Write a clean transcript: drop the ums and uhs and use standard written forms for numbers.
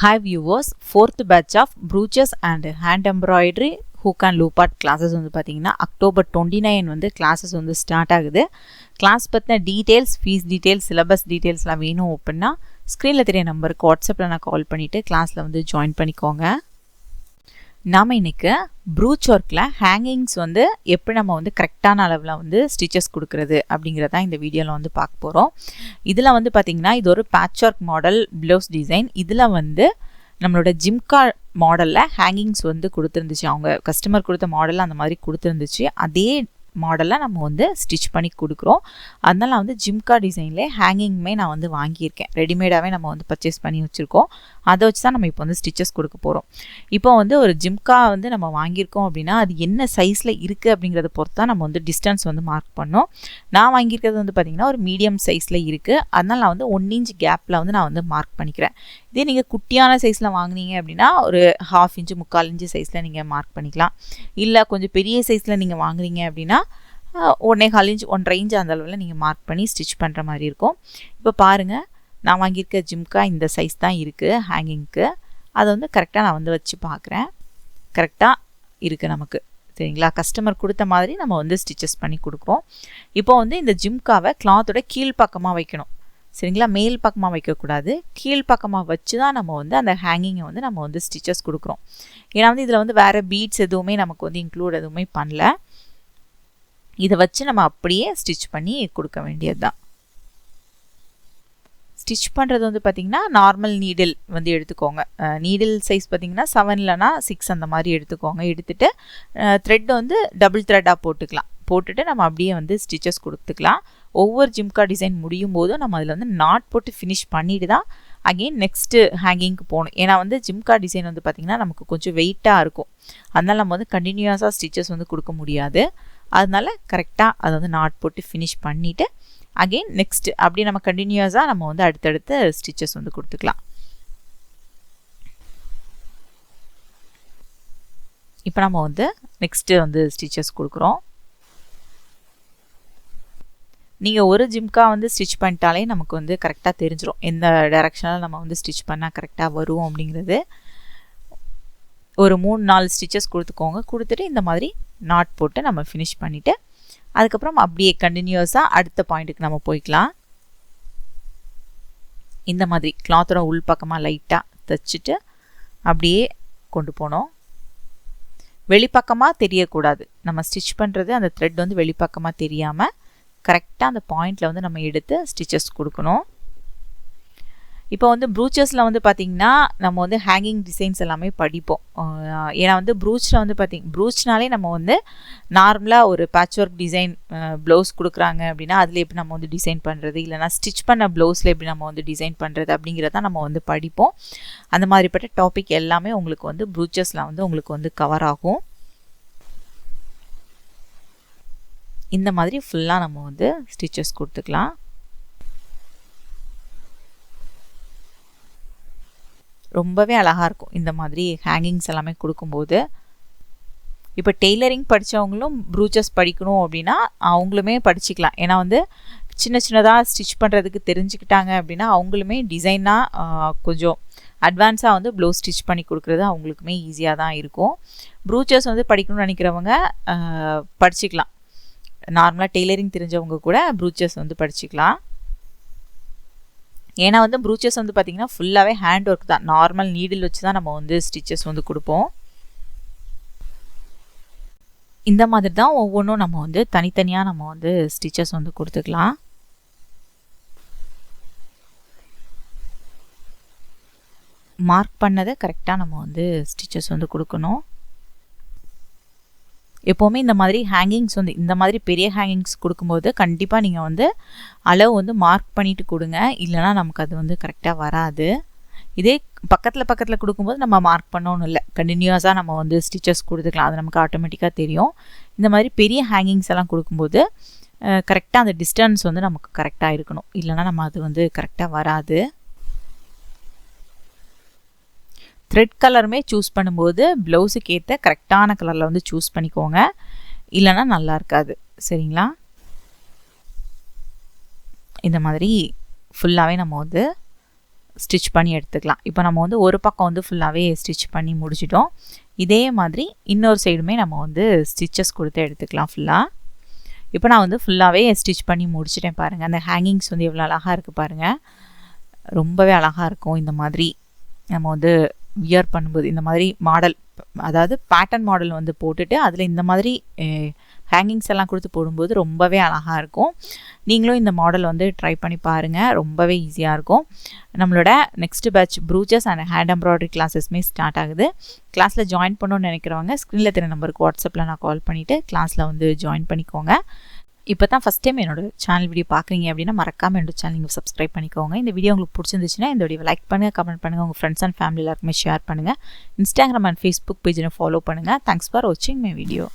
Hi viewers, 4th batch of brooches and hand embroidery hook and loop art classes வந்து பாத்தீங்கன்னா October 29 வந்து classes வந்து start ஆகுது. Class பத்தின டீடைல்ஸ், ஃபீஸ் டீடைல்ஸ், சிலபஸ் டீடைல்ஸ்லாம் வேணும் அப்படின்னா ஸ்க்ரீனில் தெரிய நம்பருக்கு வாட்ஸ்அப்பில் நான் கால் பண்ணிவிட்டு கிளாஸில் வந்து ஜாயின் பண்ணிக்கோங்க. நாம் இன்றைக்கி ப்ரூச் ஒர்க்கில் ஹேங்கிங்ஸ் வந்து எப்படி நம்ம வந்து கரெக்டான அளவில் வந்து ஸ்டிச்சஸ் கொடுக்குறது அப்படிங்கிறதான் இந்த வீடியோவில் வந்து பார்க்க போகிறோம். இதில் வந்து பார்த்திங்கன்னா இது ஒரு patch work model blouse design. இதில் வந்து நம்மளோட ஜிம்கா மாடலில் ஹேங்கிங்ஸ் வந்து கொடுத்துருந்துச்சு. அவங்க கஸ்டமர் கொடுத்த மாடலில் அந்த மாதிரி கொடுத்துருந்துச்சு. அதே மாடலில் நம்ம வந்து ஸ்டிச் பண்ணி கொடுக்குறோம். அதனால் வந்து ஜிம்கா டிசைன்லேயே ஹேங்கிங்குமே நான் வந்து வாங்கியிருக்கேன். ரெடிமேடாகவே நம்ம வந்து பர்ச்சேஸ் பண்ணி வச்சுருக்கோம். அதை வச்சு தான் நம்ம இப்போ வந்து ஸ்டிச்சஸ் கொடுக்க போகிறோம். இப்போ வந்து ஒரு ஜிம்கா வந்து நம்ம வாங்கியிருக்கோம் அப்படின்னா அது என்ன சைஸில் இருக்குது அப்படிங்கிறத பொறுத்து தான் நம்ம வந்து டிஸ்டன்ஸ் வந்து மார்க் பண்ணோம். நான் வாங்கியிருக்கிறது வந்து பார்த்திங்கன்னா ஒரு மீடியம் சைஸில் இருக்குது. அதனால் நான் வந்து 1 இன்ச் கேப்பில் வந்து நான் வந்து மார்க் பண்ணிக்கிறேன். இதே நீங்கள் குட்டியான சைஸில் வாங்கினீங்க அப்படின்னா ஒரு 1/2 இன்ச்சு 3/4 இன்ச்சு சைஸில் நீங்கள் மார்க் பண்ணிக்கலாம். இல்லை கொஞ்சம் பெரிய சைஸில் நீங்கள் வாங்குறீங்க அப்படின்னா 1.25 இன்ச் 1.5 இன்ச் அந்த அளவில் நீங்கள் மார்க் பண்ணி ஸ்டிச் பண்ணுற மாதிரி இருக்கும். இப்போ பாருங்கள், நான் வாங்கியிருக்க ஜிம்கா இந்த சைஸ் தான் இருக்குது ஹேங்கிங்க்கு. அதை வந்து கரெக்டாக நான் வந்து வச்சு பார்க்குறேன். கரெக்டாக இருக்குது நமக்கு, சரிங்களா? கஸ்டமர் கொடுத்த மாதிரி நம்ம வந்து ஸ்டிச்சஸ் பண்ணி கொடுக்குறோம். இப்போ வந்து இந்த ஜிம்காவை கிளாத்தோட கீழ்ப்பக்கமாக வைக்கணும், சரிங்களா? மேல் பக்கமாக வைக்கக்கூடாது, கீழ்ப்பக்கமாக வச்சு தான் நம்ம வந்து அந்த ஹேங்கிங்கை வந்து நம்ம வந்து ஸ்டிச்சஸ் கொடுக்குறோம். ஏன்னா வந்து இதில் வந்து வேறு பீட்ஸ் எதுவுமே நமக்கு வந்து இன்க்ளூட் எதுவுமே பண்ணல. இதை வச்சு நம்ம அப்படியே ஸ்டிச் பண்ணி கொடுக்க வேண்டியது தான். ஸ்டிச் பண்ணுறது வந்து பார்த்திங்கன்னா நார்மல் நீடில் வந்து எடுத்துக்கோங்க. நீடில் சைஸ் பார்த்திங்கன்னா 7 இல்லைனா 6 அந்த மாதிரி எடுத்துக்கோங்க. எடுத்துகிட்டு த்ரெட் வந்து டபுள் த்ரெட்டாக போட்டுக்கலாம். போட்டுட்டு நம்ம அப்படியே வந்து ஸ்டிச்சஸ் கொடுத்துக்கலாம். ஒவ்வொரு ஜிம்கா டிசைன் முடியும் போதும் நம்ம அதில் வந்து நாட் போட்டு ஃபினிஷ் பண்ணிட்டு தான் அகெயின் நெக்ஸ்ட்டு ஹேங்கிங்க்கு போகணும். ஏன்னா வந்து ஜிம்கா டிசைன் வந்து பார்த்திங்கன்னா நமக்கு கொஞ்சம் வெயிட்டாக இருக்கும். அதனால் நம்ம வந்து கண்டினியூஸாக ஸ்டிச்சஸ் வந்து கொடுக்க முடியாது. அதனால கரெக்டாக அதை வந்து நாட் போட்டு ஃபினிஷ் பண்ணிவிட்டு அகெயின் நெக்ஸ்ட்டு அப்படியே நம்ம கண்டினியூஸாக நம்ம வந்து அடுத்தடுத்து ஸ்டிச்சஸ் வந்து கொடுத்துக்கலாம். இப்போ நம்ம வந்து நெக்ஸ்ட்டு வந்து ஸ்டிச்சஸ் கொடுக்குறோம். நீங்கள் ஒரு ஜிம்கா வந்து ஸ்டிச் பண்ணிட்டாலே நமக்கு வந்து கரெக்டாக தெரிஞ்சிடும் எந்த டைரெக்ஷனில் நம்ம வந்து ஸ்டிச் பண்ணால் கரெக்டாக வரும் அப்படிங்கிறது. ஒரு 3-4 ஸ்டிச்சஸ் கொடுத்துக்கோங்க. கொடுத்துட்டு இந்த மாதிரி நாட் போட்டு நம்ம ஃபினிஷ் பண்ணிவிட்டு அதுக்கப்புறம் அப்படியே கண்டினியூஸாக அடுத்த பாயிண்ட்டுக்கு நம்ம போய்க்கலாம். இந்த மாதிரி கிளாத்தோட உள் பக்கமாக லைட்டாக தைச்சிட்டு அப்படியே கொண்டு போனோம். வெளிப்பக்கமாக தெரியக்கூடாது. நம்ம ஸ்டிச் பண்ணுறது அந்த த்ரெட் வந்து வெளிப்பக்கமாக தெரியாமல் கரெக்டாக அந்த பாயிண்டில் வந்து நம்ம எடுத்து ஸ்டிச்சஸ் கொடுக்கணும். இப்போ வந்து ப்ரூச்சஸில் வந்து பார்த்திங்கன்னா நம்ம வந்து ஹேங்கிங் டிசைன்ஸ் எல்லாமே படிப்போம். ஏன்னா வந்து ப்ரூச்சில் வந்து ப்ரூச்னாலே நம்ம வந்து நார்மலாக ஒரு பேட்ச் ஒர்க் டிசைன் ப்ளவுஸ் கொடுக்குறாங்க அப்படின்னா அதில் எப்படி நம்ம வந்து டிசைன் பண்ணுறது, இல்லைனா ஸ்டிச் பண்ண ப்ளவுஸில் எப்படி நம்ம வந்து டிசைன் பண்ணுறது அப்படிங்கிறத நம்ம வந்து படிப்போம். அந்த மாதிரிப்பட்ட டாபிக் எல்லாமே உங்களுக்கு வந்து ப்ரூச்சஸில் வந்து உங்களுக்கு வந்து கவர் ஆகும். இந்த மாதிரி ஃபுல்லாக நம்ம வந்து ஸ்டிச்சஸ் கொடுத்துக்கலாம். ரொம்பவே அழகாக இருக்கும் இந்த மாதிரி ஹேங்கிங்ஸ் எல்லாமே கொடுக்கும்போது. இப்போ டெய்லரிங் படித்தவங்களும் ப்ரூச்சஸ் படிக்கணும் அப்படின்னா அவங்களுமே படிச்சுக்கலாம். ஏன்னா வந்து சின்ன சின்னதாக ஸ்டிச் பண்ணுறதுக்கு தெரிஞ்சுக்கிட்டாங்க அப்படின்னா அவங்களுமே டிசைனாக கொஞ்சம் அட்வான்ஸாக வந்து ப்ளவுஸ் ஸ்டிச் பண்ணி கொடுக்குறது அவங்களுக்குமே ஈஸியாக தான் இருக்கும். ப்ரூச்சஸ் வந்து படிக்கணும்னு நினைக்கிறவங்க படிச்சுக்கலாம். நார்மலாக டெய்லரிங் தெரிஞ்சவங்க கூட ப்ரூச்சஸ் வந்து படிச்சுக்கலாம். ஏன்னா வந்து ப்ரூச்சஸ் வந்து பார்த்திங்கன்னா ஃபுல்லாகவே ஹேண்ட் ஒர்க் தான். நார்மல் நீடில் வச்சு தான் நம்ம வந்து ஸ்டிச்சஸ் வந்து கொடுப்போம். இந்த மாதிரி தான் ஒவ்வொன்றும் நம்ம வந்து தனித்தனியாக நம்ம வந்து ஸ்டிச்சஸ் வந்து கொடுத்துக்கலாம். மார்க் பண்ணதை கரெக்டாக நம்ம வந்து ஸ்டிச்சஸ் வந்து கொடுக்கணும். எப்போவுமே இந்த மாதிரி ஹேங்கிங்ஸ் வந்து இந்த மாதிரி பெரிய ஹேங்கிங்ஸ் கொடுக்கும்போது கண்டிப்பாக நீங்கள் வந்து அளவு வந்து மார்க் பண்ணிவிட்டு கொடுங்க. இல்லைனா நமக்கு அது வந்து கரெக்டாக வராது. இதே பக்கத்தில் கொடுக்கும்போது நம்ம மார்க் பண்ணணும் இல்லை, கண்டினியூஸாக நம்ம வந்து ஸ்டிச்சஸ் கொடுத்துக்கலாம். அது நமக்கு ஆட்டோமேட்டிக்காக தெரியும். இந்த மாதிரி பெரிய ஹேங்கிங்ஸ் எல்லாம் கொடுக்கும்போது கரெக்டாக அந்த டிஸ்டன்ஸ் வந்து நமக்கு கரெக்டாக இருக்கணும். இல்லைனா நம்ம அது வந்து கரெக்டாக வராது. த்ரெட் கலருமே சூஸ் பண்ணும்போது ப்ளவுஸுக்கு ஏற்ற கரெக்டான கலரில் வந்து சூஸ் பண்ணிக்கோங்க. இல்லைனா நல்லா இருக்காது, சரிங்களா? இந்த மாதிரி ஃபுல்லாகவே நம்ம வந்து ஸ்டிச் பண்ணி எடுத்துக்கலாம். இப்போ நம்ம வந்து ஒரு பக்கம் வந்து ஃபுல்லாகவே ஸ்டிச் பண்ணி முடிச்சிட்டோம். இதே மாதிரி இன்னொரு சைடுமே நம்ம வந்து ஸ்டிச்சஸ் கொடுத்து எடுத்துக்கலாம் ஃபுல்லாக. இப்போ நான் வந்து ஃபுல்லாகவே ஸ்டிச் பண்ணி முடிச்சிட்டேன் பாருங்கள். அந்த ஹேங்கிங்ஸ் வந்து எவ்வளோ அழகாக இருக்குது பாருங்கள். ரொம்பவே அழகாக இருக்கும். இந்த மாதிரி நம்ம வந்து வியர் பண்ணும்போது இந்த மாதிரி மாடல், அதாவது பேட்டர்ன் மாடல் வந்து போட்டுட்டு அதில் இந்த மாதிரி ஹேங்கிங்ஸ் எல்லாம் கொடுத்து போடும்போது ரொம்பவே அழகாக இருக்கும். நீங்களும் இந்த மாடல் வந்து ட்ரை பண்ணி பாருங்கள். ரொம்பவே ஈஸியாக இருக்கும். நம்மளோட next batch brooches and hand embroidery கிளாஸஸ்மே ஸ்டார்ட் ஆகுது. கிளாஸில் ஜாயின் பண்ணணும்னு நினைக்கிறவங்க ஸ்க்ரீனில் தெரிய நம்பருக்கு வாட்ஸ்அப்பில் நான் கால் பண்ணிவிட்டு கிளாஸில் வந்து ஜாயின் பண்ணிக்கோங்க. இப்போ தான் ஃபஸ்ட் டைம் என்னோட சேனல் வீடியோ பார்க்குறீங்க அப்படின்னா மறக்காமல் என்னோட சேனல் நீங்கள் சப்ஸ்கிரைப் பண்ணிக்கோங்க. இந்த வீடியோ உங்களுக்கு பிடிச்சிருந்துச்சுன்னா இந்த வீடியோ லைக் பண்ணுங்கள், கமெண்ட் பண்ணுங்கள், உங்கள் ஃப்ரெண்ட்ஸ் அண்ட் ஃபேமிலி எல்லாருக்குமே ஷேர் பண்ணுங்கள். இன்ஸ்டாகிராம் அண்ட் ஃபேஸ்புக் பேஜை ஃபாலோ பண்ணுங்கள். தேங்க்ஸ் ஃபார் வாட்சிங் மை வீடியோ.